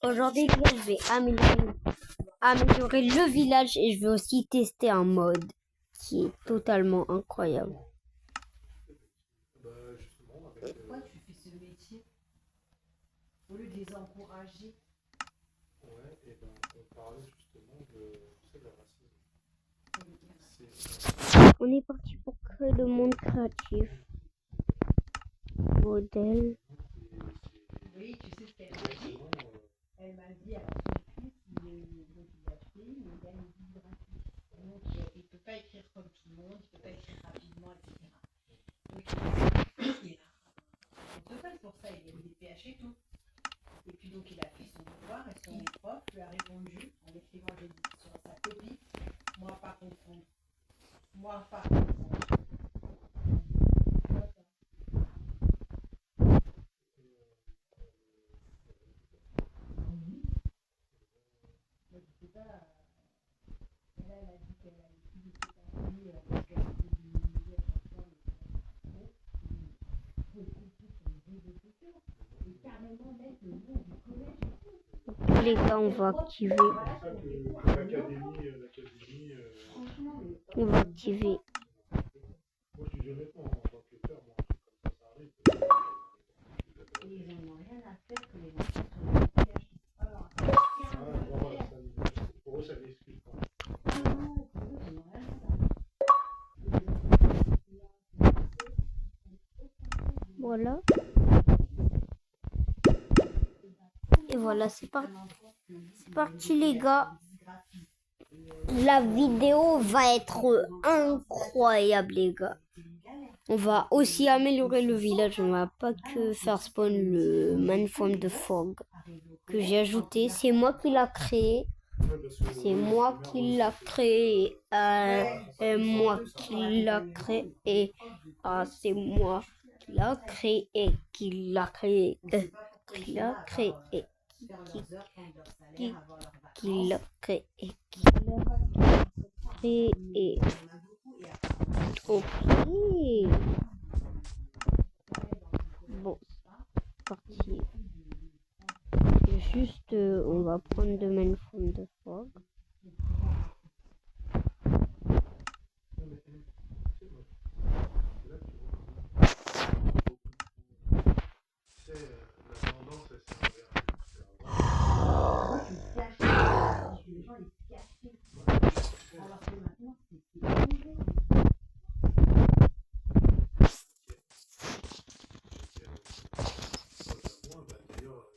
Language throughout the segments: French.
Aujourd'hui, je vais améliorer le village et je vais aussi tester un mode qui est totalement incroyable. Pourquoi tu fais ce métier au lieu de les encourager? Ouais, et ben on parlait justement de la racisme. On est parti pour créer le monde créatif. Modèle. Oui, tu sais ce qu'elle m'a dit? Elle m'a dit, alors son fils, il a acheté, mais il a une vie gratuite. Donc il ne peut pas écrire comme tout le monde, il ne peut pas écrire rapidement, etc. Donc il a un total pour ça, il a des PH et tout. Et puis donc il a fait son devoir et son prof lui a répondu en écrivant sur sa copie, moi pas confondre. Moi pas confondre. Elle a dit qu'elle avait plus de ses parties parce qu'elle était diminuée à chaque fois. Il faut écouter sur les réseaux sociaux et carrément mettre le nom du collège et tout. Les gars, on va activer. On va activer. Moi je dis honnêtement, en tant que père, moi, un truc comme ça arrive. Et ils n'en ont rien à faire que les enfants soient dans le PH. Alors, pour eux, ça n'excuse pas. Voilà. Et voilà, c'est parti. C'est parti, les gars. La vidéo va être incroyable, les gars. On va aussi améliorer le village. On va pas que faire spawn le Manform de Fog que j'ai ajouté. C'est moi qui l'a créé. C'est moi qui l'a créé. Moi qui l'a créé. Ah, c'est moi qui l'a créé. Qui l'a créé. Qui l'a créé. Qui l'a créé. Qui l'a créé. Ok. Bon, c'est parti. Juste, on va prendre de Manform de Fog. La tendance, elle s'est inversée. les gens ils se cachaient. Alors que maintenant, c'est ouvert. D'ailleurs,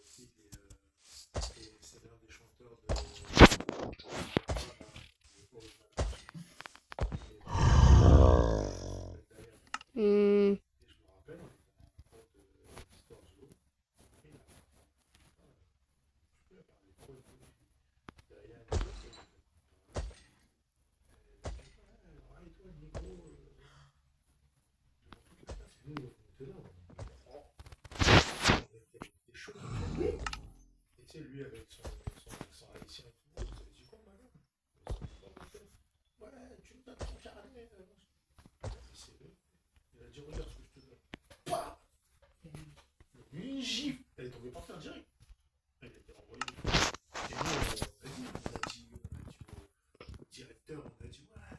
c'est l'un des chanteurs de. Et je me rappelle, on était en pote Storzo. Et là, je peux parler trop de derrière les autres. Et toi, Nico, devant toute la classe, nous, on était là. On était chaud. Et tu sais, lui, avec son haïtien et tout, vous avez dit quoi, madame? Ouais, tu me donnes ton carnet. Il a dit, regarde ce que je te donne. Pouah, une gifle. Elle est tombée par terre direct. Elle a été renvoyée. Et nous, on a dit au directeur, on a dit, ouais,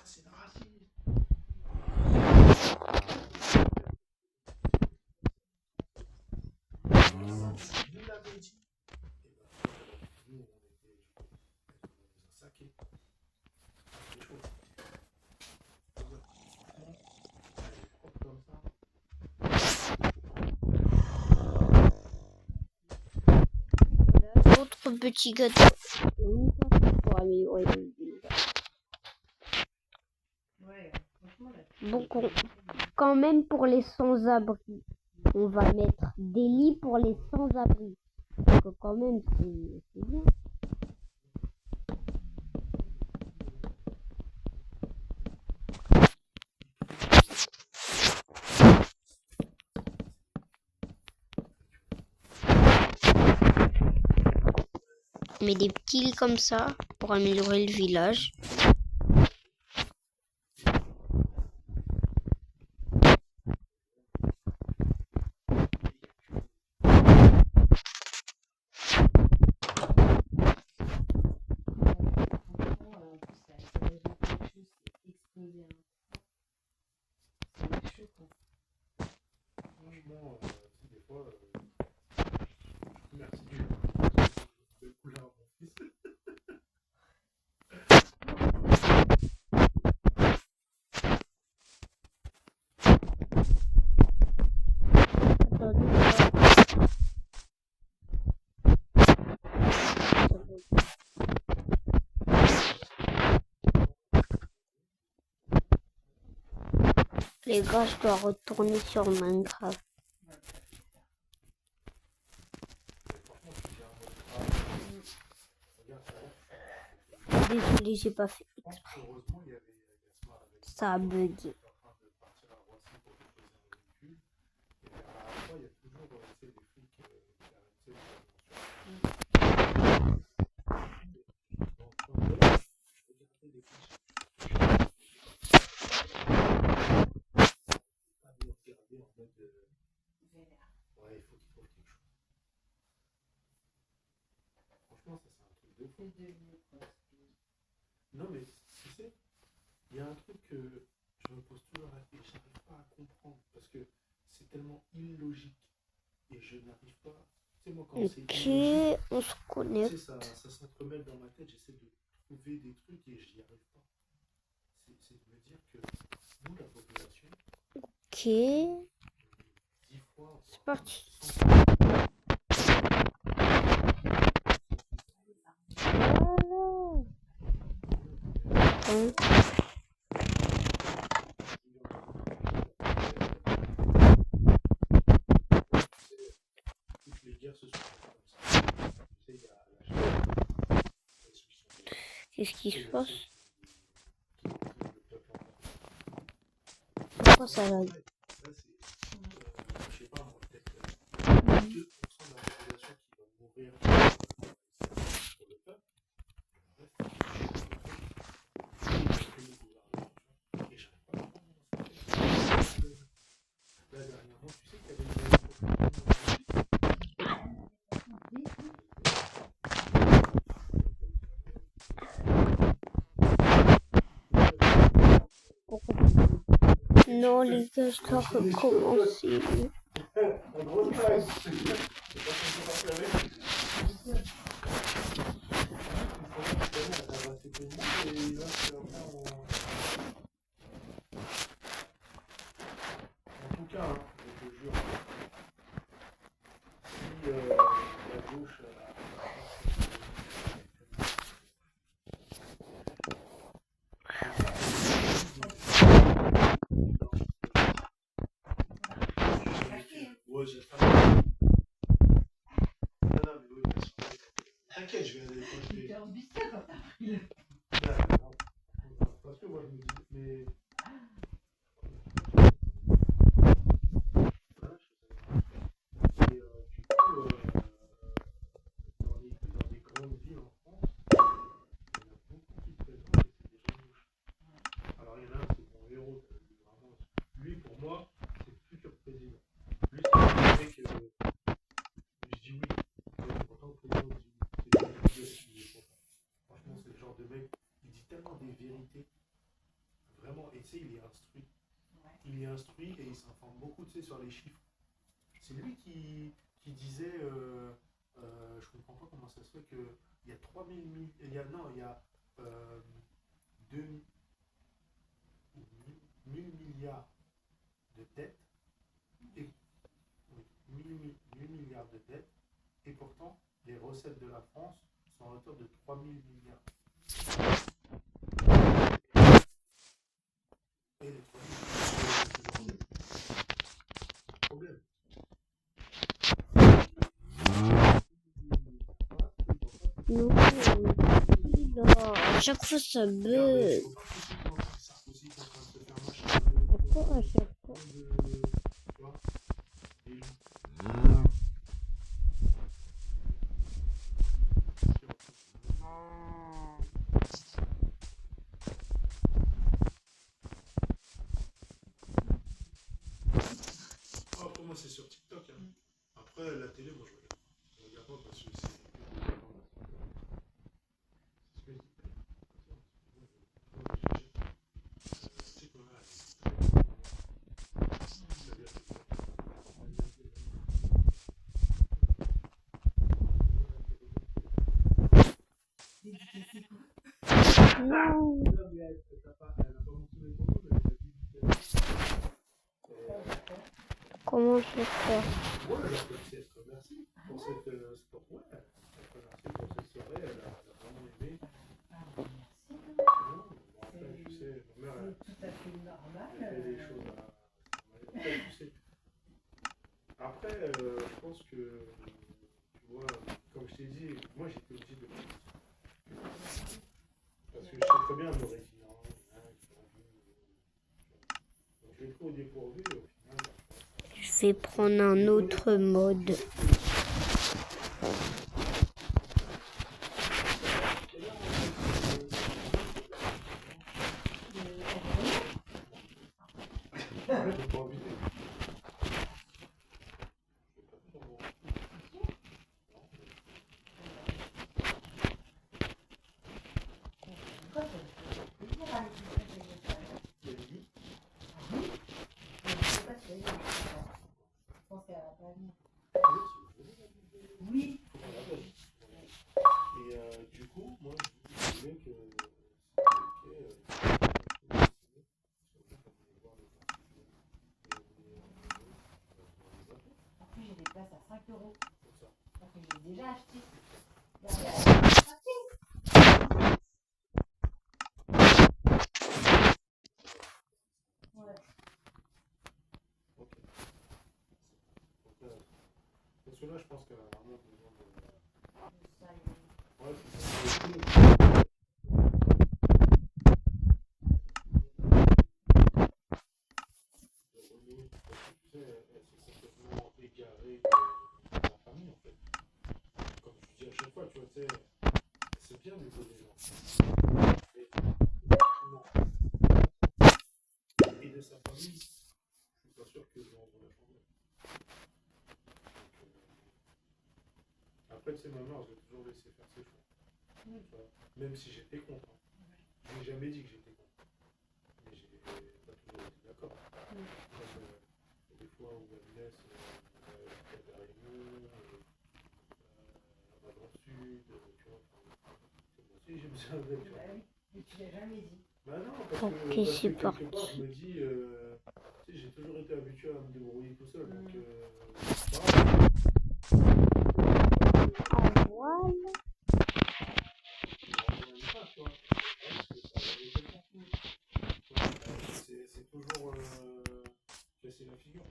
c'est un raciste. Il l'avait dit. Et ben, nous, on était, du coup, elle nous a saqué. C'est chaud. Comme ça. Autre petit gâteau. Pour améliorer le village. Ouais, franchement, là. Donc, quand même pour les sans-abri, on va mettre des lits pour les sans-abri. Donc, quand même, c'est bien. On met des petits lits comme ça pour améliorer le village. Les gars, je dois retourner sur Minecraft. Désolé, j'ai pas fait exprès. Heureusement, il y avait Gaspard avec Ça a bugué. en train de partir à Roissy pour déposer un véhicule. Et à la fois, il y a toujours des flics qui arrêtent de regarder en mode ouais, il faut qu'il trouve quelque chose. Franchement, ça c'est un truc de fou. Non, mais tu sais, il y a un truc que je me pose toujours et j'arrive pas à comprendre parce que c'est tellement illogique et je n'arrive pas. Tu sais, moi, quand c'est Ok, illogique, on se tu connecte. sais, ça s'entremêle dans ma tête, j'essaie de trouver des trucs et j'y arrive pas. C'est de me dire que nous, la population, Ok, 10 fois, c'est parti. 100 fois, Hein? toutes les guerres se sont faites comme ça. Tu sais, il y a la Chine, Qu'est-ce qui se passe? qui détruit le peuple en terre. Pourquoi ça va? Là, c'est, je sais pas, moi, peut-être 2% de la population qui va mourir pour le peuple. Le reste, c'est le gouvernement. Et j'arrive pas à comprendre comment ça fait. Là, dernièrement, tu sais qu'il y avait Non, les gars, je dois recommencer. un gros blague. C'est pas comme ça avec. En tout cas, je te jure, si la gauche ouais, j'ai fait. Non, mais oui, bien sûr. T'inquiète, je vais aller quand je vais. Parce que moi, je me dis, mais. Voilà, je sais. Et du coup, dans les grandes villes en France, il y en a beaucoup qui présentent que c'est des gens gauche. Alors, il y en a un, c'est mon héros, vraiment. Lui, pour moi, c'est le futur président. Lui, c'est le mec. Je dis oui. Pourtant, le président dit oui. C'est le qui est content. Franchement, c'est le genre de mec, il dit tellement des vérités. Vraiment, et tu sais, il est instruit. Il est instruit et il s'informe beaucoup, tu sais, sur les chiffres. C'est lui qui disait, je comprends pas comment ça se fait qu'il y a 3000 milliards, il y a 2 1000 milliards de dettes, et, oui, 1000 milliards de dettes, et pourtant, les recettes de la France sont à hauteur de 3000 milliards. Et les 3000 milliards, c'est un problème. Non, là, à chaque fois ça bug. Pourquoi à chaque fois? Oh, pour moi, c'est sur TikTok. Hein. Après, la télé, moi, je regarde pas parce que c'est. Non. Comment je vais faire? Ouais, elle a peut-être merci pour cette sport. Ouais, merci pour cette soirée. Elle a vraiment aimé. Non, bon, après, tu sais, ma mère, C'est tout à fait normal. elle fait des choses à. vais prendre un autre mode. Oui. Et du coup, moi, je voulais que En plus, j'ai des places à 5 euros. Parce que j'ai déjà acheté. Ouais. Ok. Parce que là, je pense qu'elle a vraiment besoin de. Ouais, tu sais, elle s'est complètement égarée de la famille, en fait. Comme je dis à chaque fois, tu vois, tu sais, c'est bien d'aider les gens. Mais non. Aider sa famille, je suis pas sûr que les gens vont la changer. Après, tu sais, ma mère, je l'ai toujours laissé faire ses choix. Tu vois, même si j'étais contre. Je n'ai jamais dit que j'étais contre. Mais j'ai pas toujours été d'accord. Comme des fois où elle me laisse faire des réunions, dans le sud, tu vois. Moi aussi, j'aime ça avec. Bah oui, mais tu l'as jamais dit. Bah non, parce Ok, que c'est quelque part, parti. je me dis, tu sais, j'ai toujours été habitué à me débrouiller tout seul. Donc, voilà. Voilà. C'est toujours casser la figure.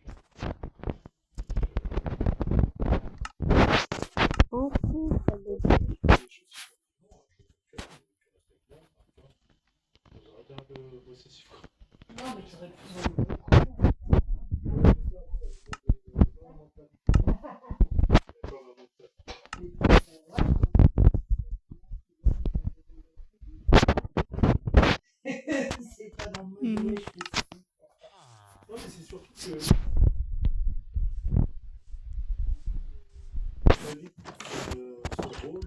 Enfin, ça dépend. T'es un peu possessif. Non, mais tu aurais pu. C'est pas dans le mode ouais, je fais ça. Non, mais c'est surtout que la vie, ce rôle,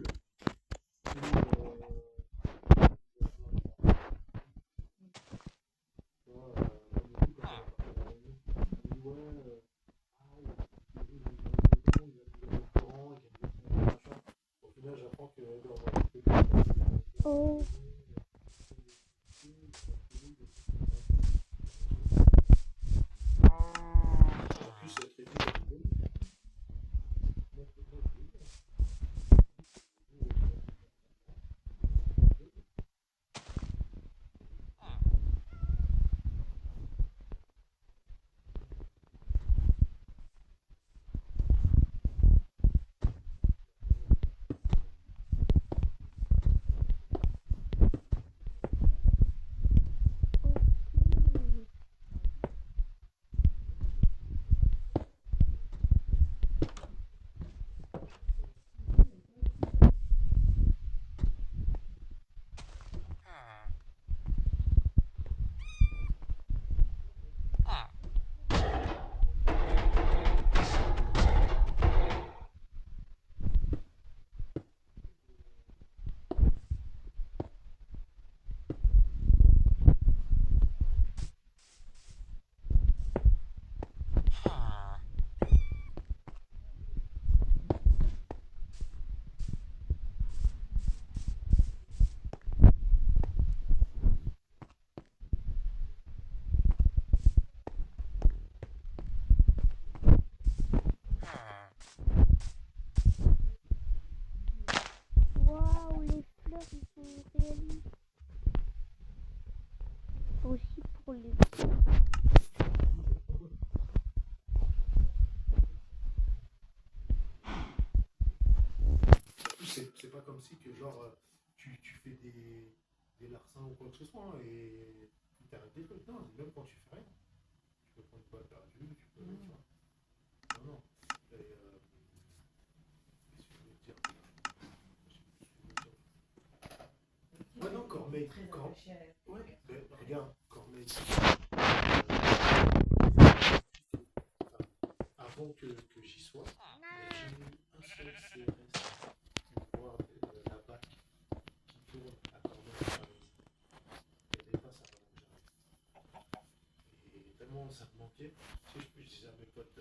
au final, j'apprends que Oh. en plus, être aidé dans le monde, Waouh, les fleurs, ils sont réalistes. Aussi pour les fleurs. c'est pas comme si que genre tu fais des larcins ou quoi que ce soit hein, et tu t'arrêtes des trucs. Non, même quand tu fais rien, tu peux prendre une balle perdue, tu peux. Tu vois. Non, non. Et, qu'est-ce que je voulais dire? Ouais, non, Cormeille. Très attaché à la Ouais, mais regarde, Cormeille. Avant que j'y sois, il n'y a jamais eu un seul CRS, voire la BAC qui tourne à Cormeille. Il n'y avait pas ça avant que j'arrive. Et vraiment, ça me manquait. Tu sais, je disais à mes potes.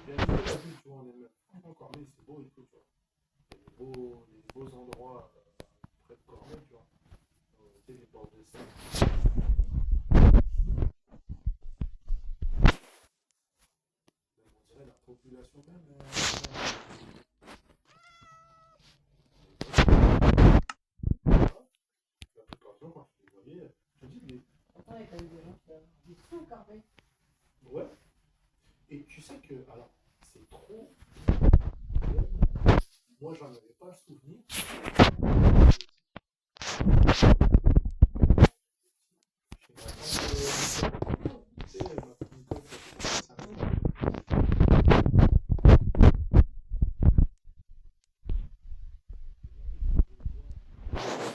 Bien sûr, la ville, tu vois, on aime franchement Cormeille, c'est beau et tout, tu vois. Il y a des beaux endroits près de Cormeille, tu vois. Tu sais, les bords de Seine. On dirait la population même. La plupart du temps, quand je les voyais, je te dis, Pourtant, il y a quand même des gens qui ont des sous quand même. ouais. Et tu sais que, alors, c'est trop. Moi, j'en avais pas le souvenir.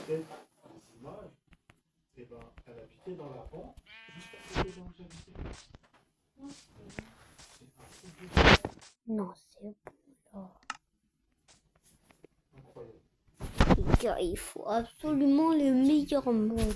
Les images, et ben, elle habitait dans la banque, juste à côté de là où j'habitais. C'est un truc de Non, c'est bon là. incroyable. Les gars, il faut absolument le meilleur mode.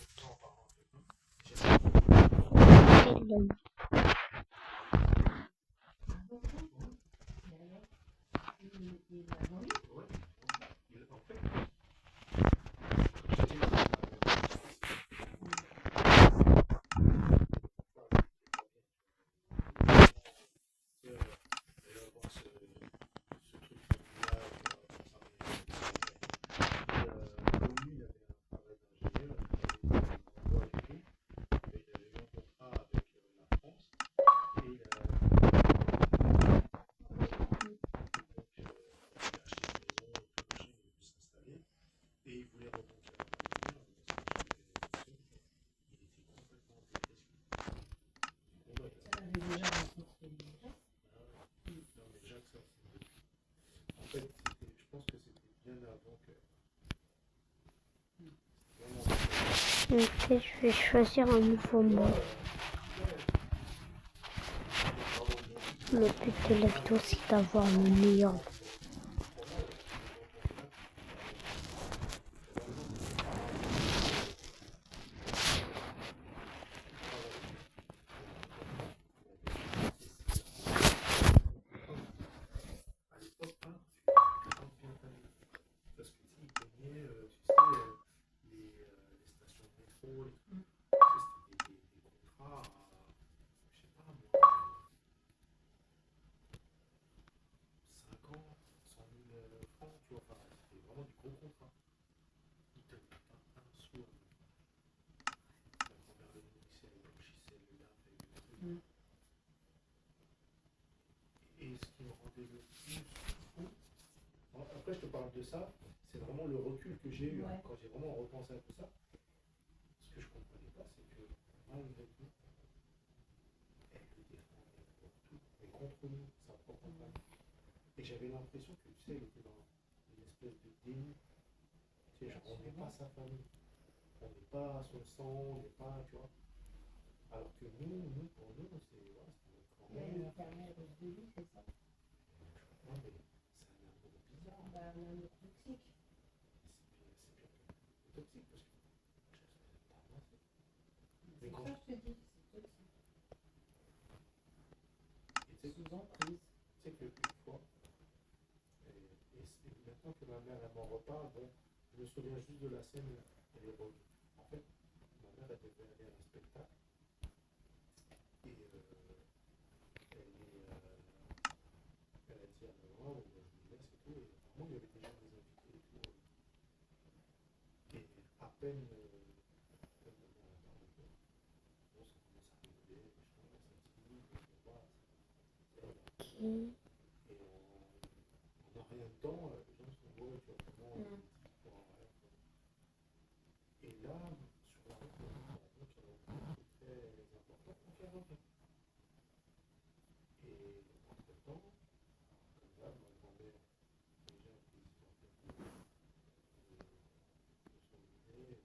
Ça, j'avais déjà rencontré des gens. En fait, je pense que c'était bien avant que. Ok, je vais choisir un nouveau mode. Le but de la vidéo, c'est d'avoir le meilleur. À l'époque, hein, parce que tu sais, ils peignaient, tu sais, les stations de métro, tu sais, c'était des contrats à, je sais pas moi, 5 ans, 100 000 francs, tu vois, enfin, c'était vraiment du gros contrat. Ils ne donnaient pas un sou à la grand-mère de Nixel, Gisèle, le DAF et le truc. Et ce qui me rendait le plus fou, après je te parle de ça, c'est vraiment le recul que j'ai eu quand j'ai vraiment repensé à tout ça. Ce que je comprenais pas, c'est que malgré tout, elle le défendait pour tout, mais contre nous, sa propre femme. Et j'avais l'impression que, tu sais, elle était dans une espèce de déni. Tu sais, genre, on n'est pas sa famille, on n'est pas son sang, on n'est pas, tu vois. Alors que nous pour nous, c'est ouais, notre grand-mère. L'infirmière de vie, c'est ça. Ouais, mais c'est un amour bizarre. Bah, un amour toxique. C'est toxique parce que je ne pas avancé. C'est ça que je te dis, c'est toxique. maintenant que ma mère elle m'en reparle, bon, je me souviens juste de la scène, elle est revenue. En fait, ma mère elle devait aller à un spectacle et elle a dit à maman, je me laisse et tout, et apparemment il y avait déjà des invités et tout. Et à peine maman a parlé, bon, ça commence à rigoler, machin, ça dit, voilà. Ok. Et en rien de temps, les gens sont beaux, tu vois, vraiment, pour un rêve. Et là, sur la route, on a un qui est très important, donc elle revient. Et entre-temps, comme d'hab, ma grand-mère, déjà, qui se rappelle de son idée,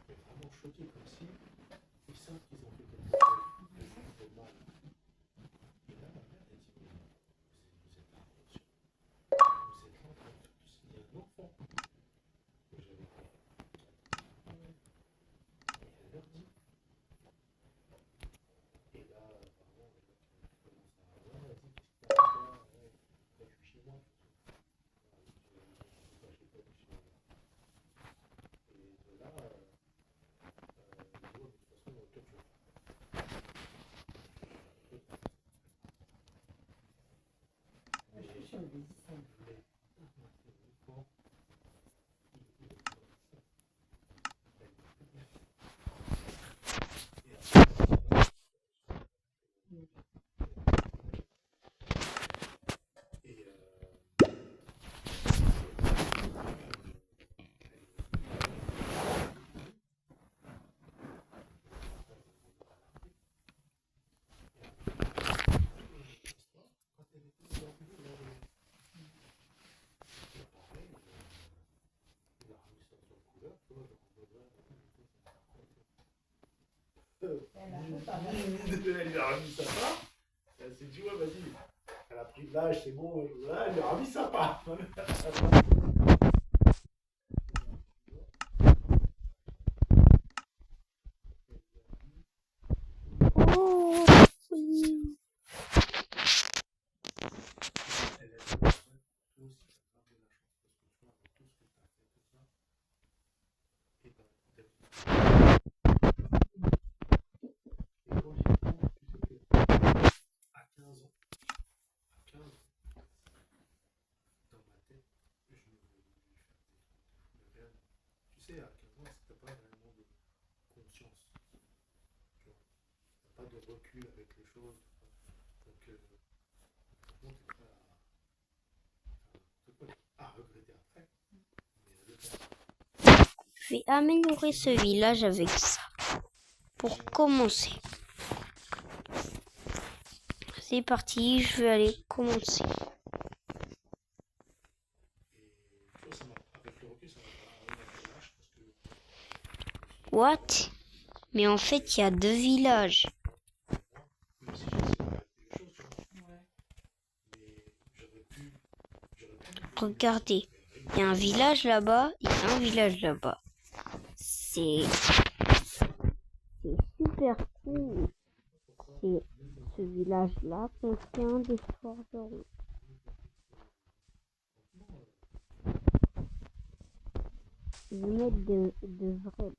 et vraiment choqué, comme si ils savent qu'ils ont fait quelque chose de mal. Et là, ma mère, elle dit, mais vous êtes inconscient. Vous êtes là en train de faire tout ça. Il y a un enfant que j'avais fait. Et elle leur dit. Et là, apparemment, le mec commence à avoir, elle dit, qu'est-ce qui t'arrive là? Ouais, je suis chez moi. Je suis pas chez moi. Et de là, de toute façon, toi, tu vas Je suis sur le désir. Elle lui a remis sa part. Elle s'est dit, ouais, vas-y. Elle a pris de l'âge, c'est bon. Voilà, elle lui a remis sa part. Oh, oui. À 15 ans, dans ma tête, je me voyais faire des trucs de réel. Tu sais, à 15 ans, t'as pas vraiment de conscience. Tu vois, t'as pas de recul avec les choses. Donc, franchement, t'es prêt à regretter après. Mais à le faire. Je vais améliorer ce village avec ça. Pour commencer. C'est parti, je vais aller commencer. Et tu vois, avec le recul, ça m'a pas arrivé à l'âge parce que What? Mais en fait, il y a 2 villages. même si j'essaie d'arrêter les choses, tu vois. Ouais. Mais j'aurais pu. Regardez, il y a un village là-bas, il y a un village là-bas. C'est super cool. C'est ce village-là contient des forgerons. Je vais mettre de vrais.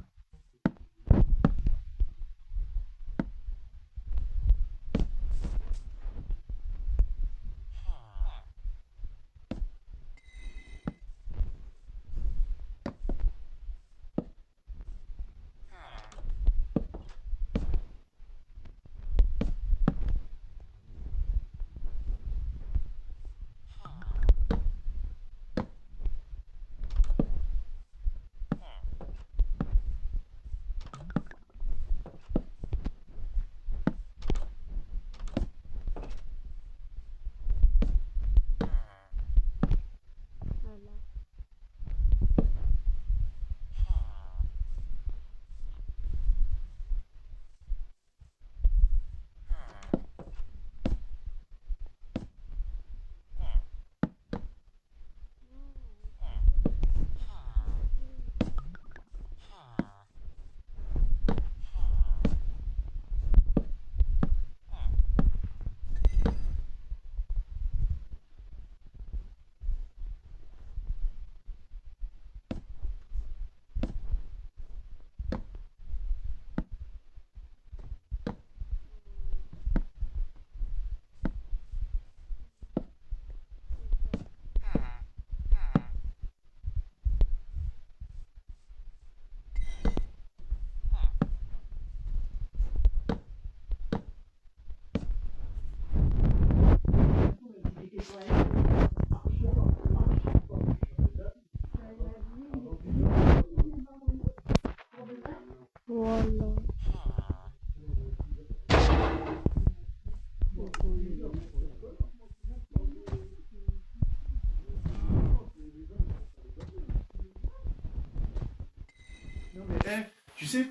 Non, mais, tu sais,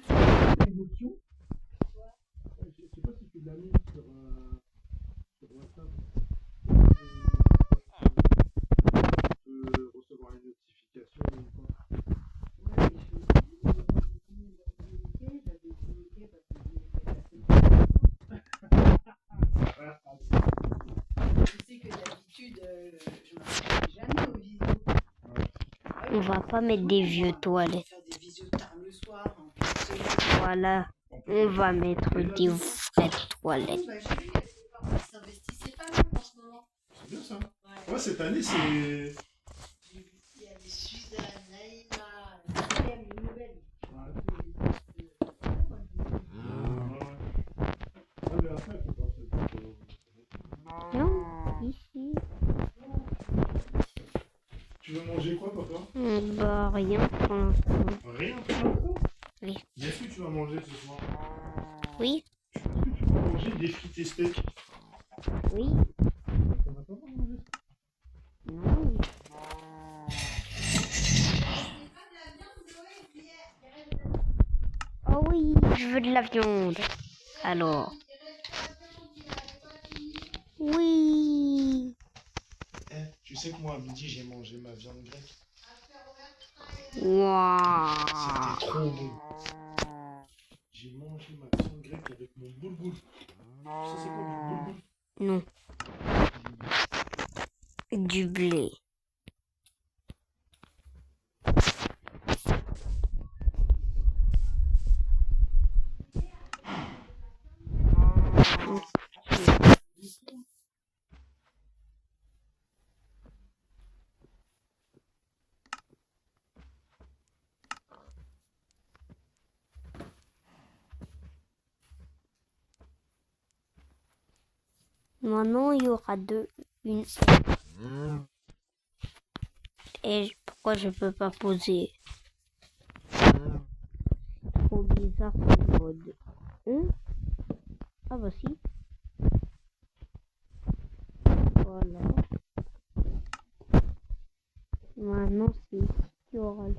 une option. Je sais pas si tu l'as mis sur WhatsApp. Tu peux recevoir une notification ou pas. Ouais, mais j'avais bloqué parce que je voulais Je sais que d'habitude, je m'inscris jamais aux visios. On va pas mettre des vieux toilettes. Faire des visios tard le soir, en pleine semaine. Voilà. On va mettre des vraies toilettes. Bah, j'ai vu, il y a des parents qui s'investissaient pas mal en ce moment. C'est bien ça. Ouais. Ouais, cette année, c'est. J'ai vu qu'il y avait Suzanne, Naïma, Myriam, une nouvelle. Ouais, mais après, faut pas se- Non, ici. Tu veux manger quoi, papa? Bah, rien pour l'instant. Rien pour l'instant. Oui. Mais est-ce que tu vas manger ce soir? Oui, Est-ce que tu vas manger des frites et steaks? oui. On va pas manger ça. Non. Oh oui, je veux de la viande. Alors. Oui. Tu sais que moi, à midi, j'ai mangé ma viande grecque. Waouh. C'était trop bon. J'ai mangé ma viande grecque avec mon boulgoul. Ça, c'est quoi du boulgoul? Non. Du blé. Maintenant, il y aura une. Et pourquoi je peux pas poser? Trop bizarre ce mode. Ah bah si. Voilà. Maintenant, c'est ici qu'il y aura le.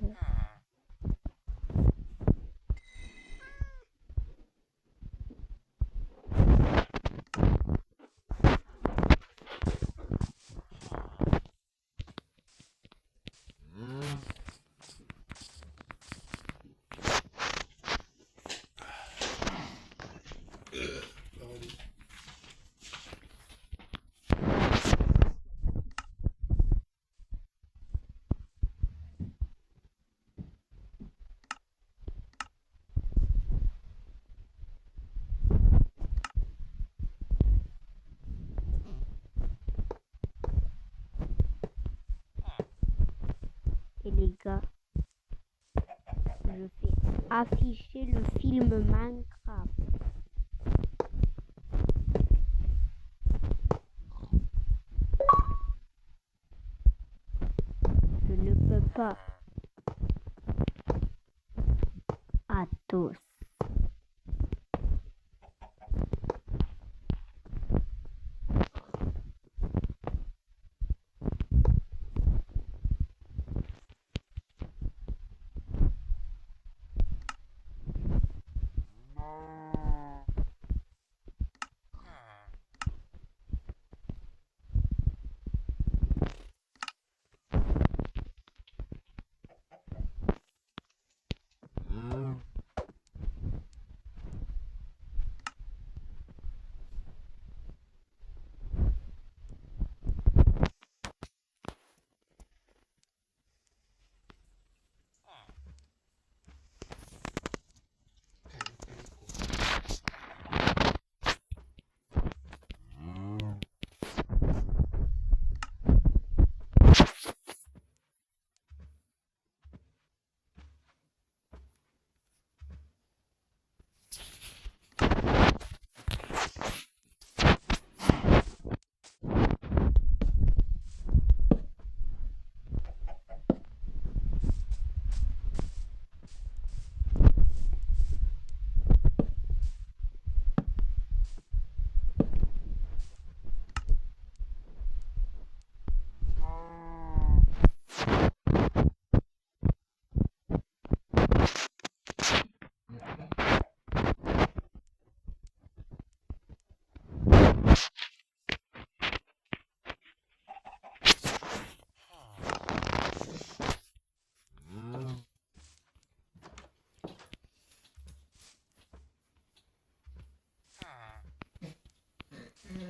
Et les gars, je fais afficher le film Minecraft. Je ne peux pas. Athos.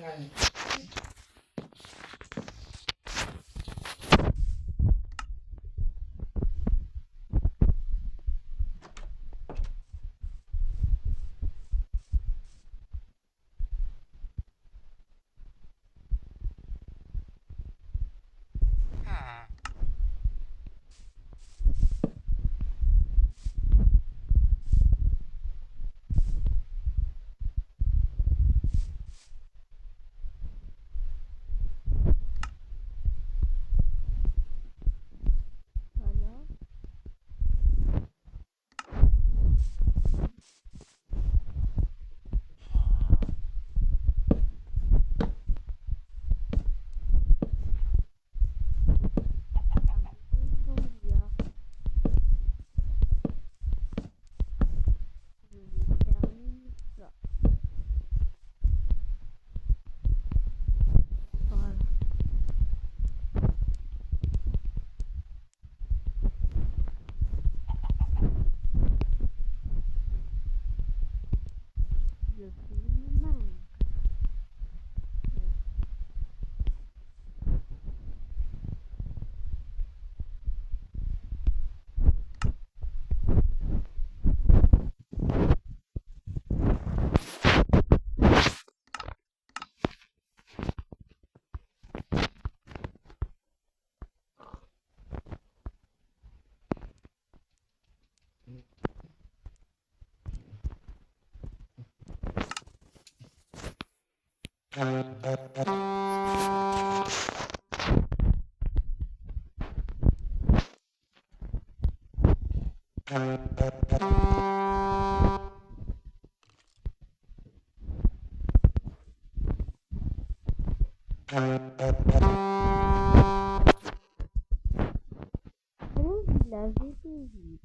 Voilà. Je termine ça. Voilà. Je filme mal. Le village était vide.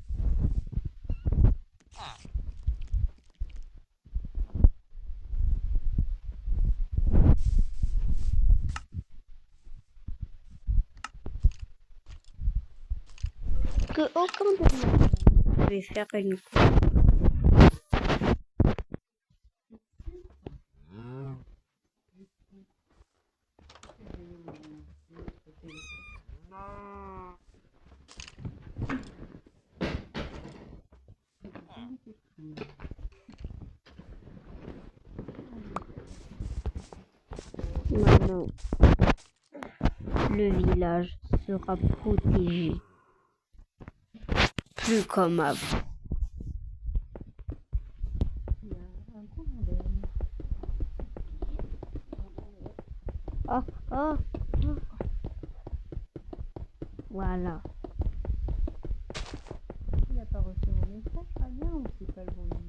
Que aucun de nous. Je vais faire une course. Maintenant, le village sera protégé. Plus comme avant. Il y a un courant d'air. Oh, oh, oh. Voilà. Il n'a pas reçu mon message, pas bien, ou c'est pas le bon numéro?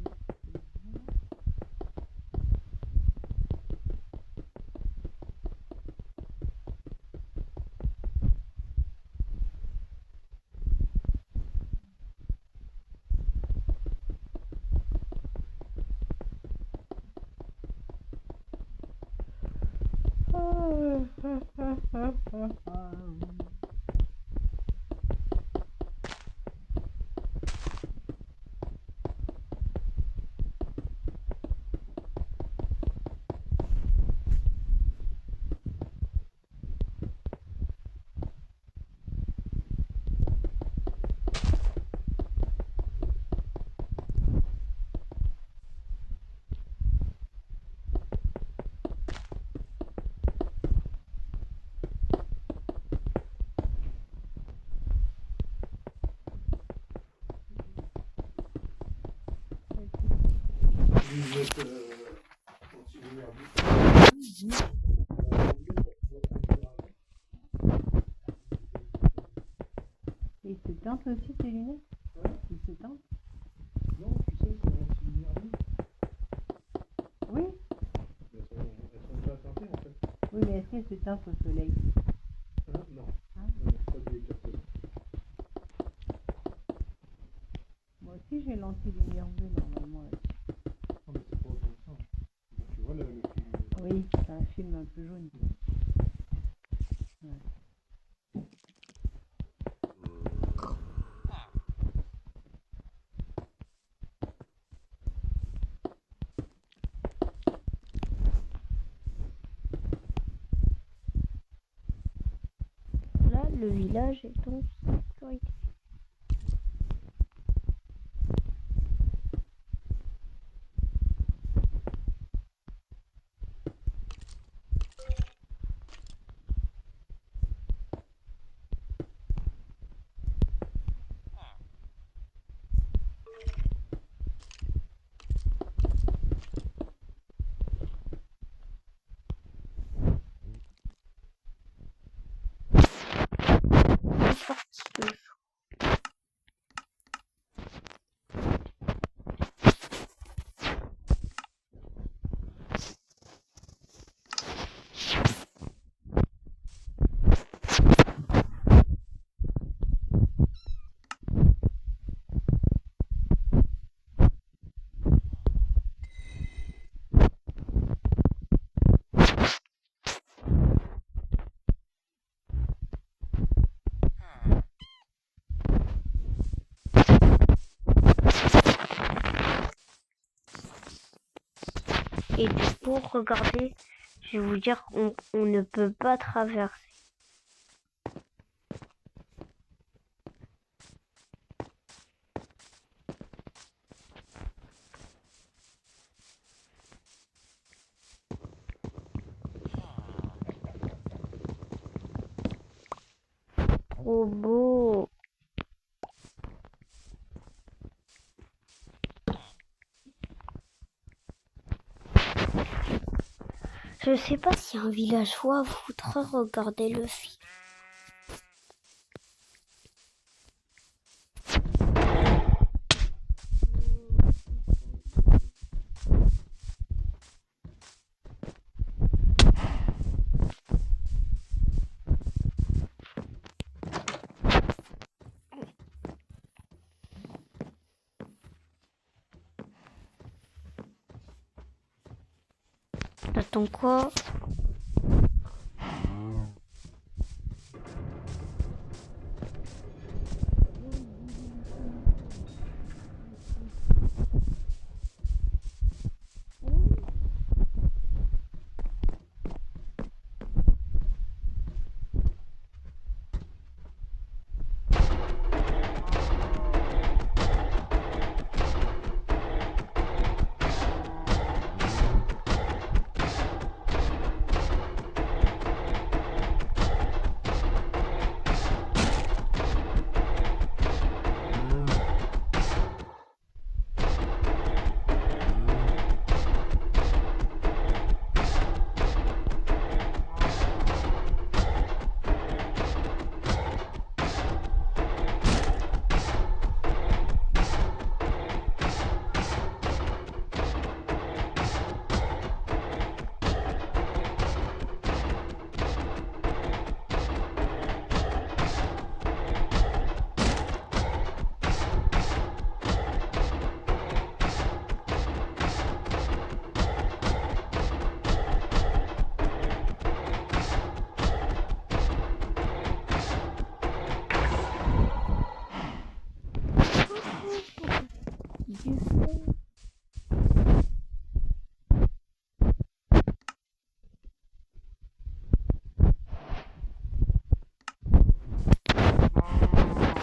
Et il se teinte aussi tes lunettes? Il se teinte? Non, tu sais, c'est anti-lumière bleue. Oui. Elles sont déjà teintées en fait. Oui, mais est-ce qu'elles se teintent au soleil? Non. Hein? Non, pas du capteur. Moi aussi j'ai l'anti-lumière bleue normalement. Non, mais c'est pas autant que ça. Donc, tu vois le film. Oui, c'est un film un peu jaune. Ouais. le village est en sécurité. Parti de jeu. Et du coup, regardez, je vais vous dire, on ne peut pas traverser. Trop beau. Je sais pas si un villageois voudrait regarder le film. T'attends quoi?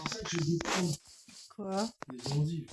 C'est ça que je défends. Quoi? Les endives.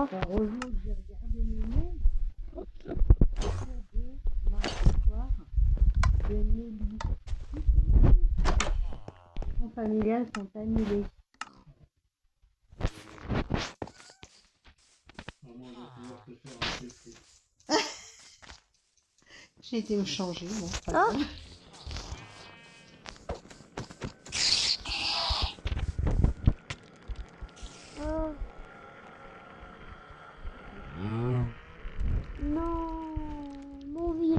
Quoi? Heureusement que j'ai regardé mes mails. De mardi soir de Nelly. Les familiales sont annulées. Maman, elle va pouvoir te faire un PC. J'ai été me changer, bon, pas Ah. grave.